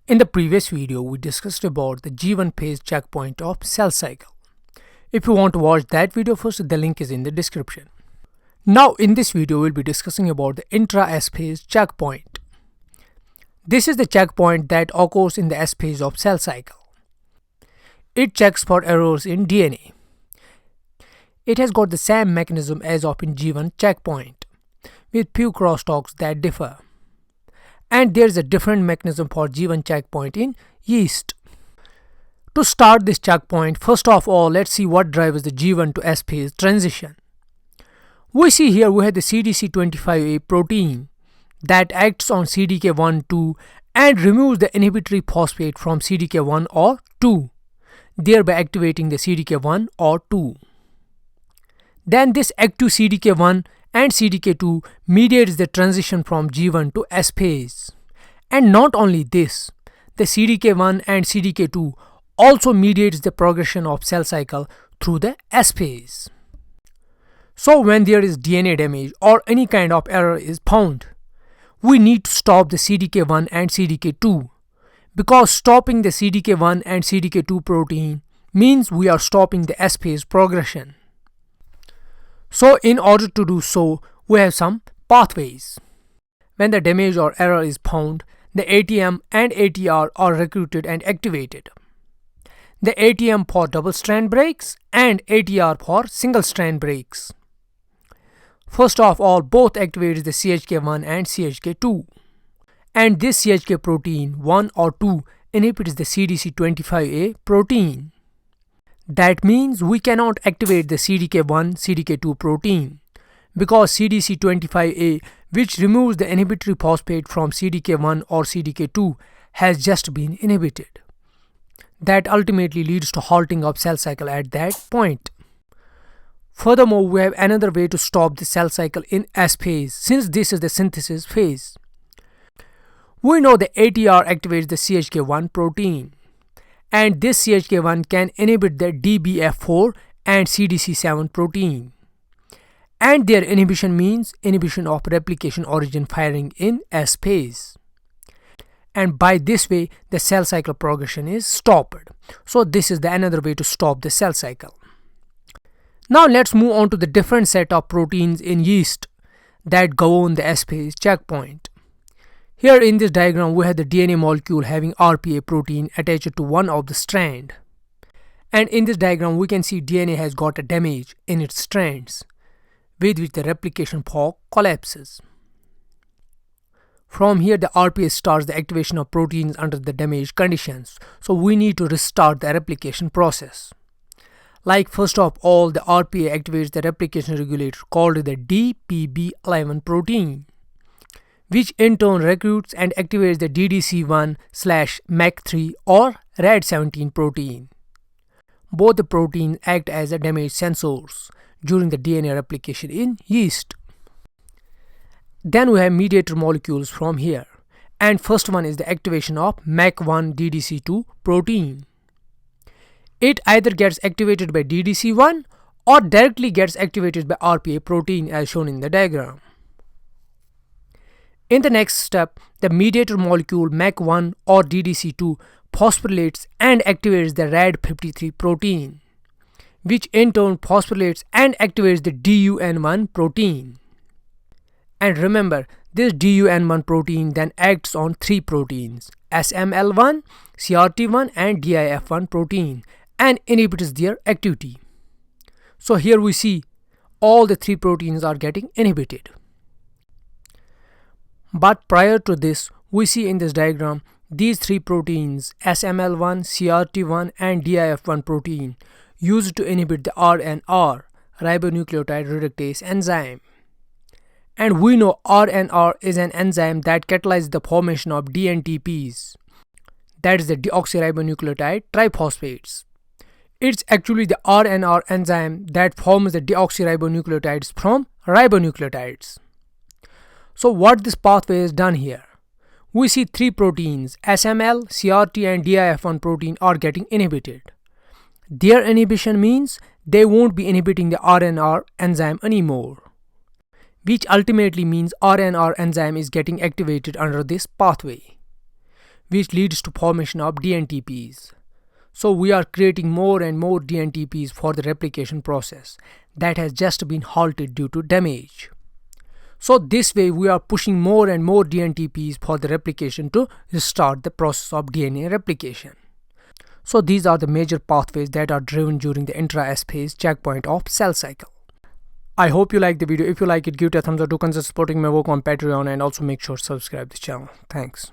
In the previous video, we discussed about the G1 phase checkpoint of cell cycle. If you want to watch that video first, the link is in the description. Now in this video, we'll be discussing about the intra S phase checkpoint. This is the checkpoint that occurs in the S phase of cell cycle. It checks for errors in DNA. It has got the same mechanism as of in G1 checkpoint, with few crosstalks that differ. And there is a different mechanism for G1 checkpoint in yeast. To start this checkpoint, first of all, let's see what drives the G1 to S phase transition. We see here we have the CDC25A protein that acts on CDK1-2 and removes the inhibitory phosphate from CDK1 or 2, thereby activating the CDK1 or 2. Then this active CDK1 and CDK2 mediates the transition from G1 to S phase. And not only this, the CDK1 and CDK2 also mediates the progression of cell cycle through the S phase. So when there is DNA damage or any kind of error is found, we need to stop the CDK1 and CDK2, because stopping the CDK1 and CDK2 protein means we are stopping the S phase progression. So in order to do so, we have some pathways. When the damage or error is found, the ATM and ATR are recruited and activated. The ATM for double strand breaks and ATR for single strand breaks. First of all, both activates the CHK1 and CHK2. And this CHK protein 1 or 2 inhibits the CDC25A protein. That means we cannot activate the CDK1, CDK2 protein, because CDC25A, which removes the inhibitory phosphate from CDK1 or CDK2, has just been inhibited. That ultimately leads to halting of cell cycle at that point. Furthermore, we have another way to stop the cell cycle in S phase, since this is the synthesis phase. We know the ATR activates the CHK1 protein, and this CHK1 can inhibit the DBF4 and CDC7 protein. And their inhibition means inhibition of replication origin firing in S phase. And by this way, the cell cycle progression is stopped. So this is the another way to stop the cell cycle. Now let's move on to the different set of proteins in yeast that govern the S phase checkpoint. Here in this diagram, we have the DNA molecule having RPA protein attached to one of the strand. And in this diagram, we can see DNA has got a damage in its strands, with which the replication fork collapses. From here, the RPA starts the activation of proteins under the damaged conditions. So we need to restart the replication process. Like first of all, the RPA activates the replication regulator called the DPB11 protein, which in turn recruits and activates the DDC1/MAC3 or RAD17 protein. Both the proteins act as a damage sensors during the DNA replication in yeast. Then we have mediator molecules from here, and first one is the activation of MAC1 DDC2 protein. It either gets activated by DDC1 or directly gets activated by RPA protein as shown in the diagram. In the next step, the mediator molecule MAC1 or DDC2 phosphorylates and activates the RAD53 protein, which in turn phosphorylates and activates the DUN1 protein. And remember, this DUN1 protein then acts on three proteins, SML1, CRT1 and DIF1 protein, and inhibits their activity. So here we see all the three proteins are getting inhibited. But prior to this, we see in this diagram these three proteins, SML1, CRT1 and DIF1 protein, used to inhibit the RNR, ribonucleotide reductase enzyme. And we know RNR is an enzyme that catalyzes the formation of DNTPs, that is the deoxyribonucleotide triphosphates. It's actually the RNR enzyme that forms the deoxyribonucleotides from ribonucleotides. So what this pathway is done here? We see three proteins, SML, CRT and DIF1 protein are getting inhibited. Their inhibition means they won't be inhibiting the RNR enzyme anymore, which ultimately means RNR enzyme is getting activated under this pathway, which leads to formation of dNTPs. So we are creating more and more dNTPs for the replication process that has just been halted due to damage. So this way we are pushing more and more dNTPs for the replication to restart the process of DNA replication. So these are the major pathways that are driven during the intra-S phase checkpoint of cell cycle. I hope you like the video. If you like it, give it a thumbs up. Do consider supporting my work on Patreon and also make sure to subscribe to the channel. Thanks.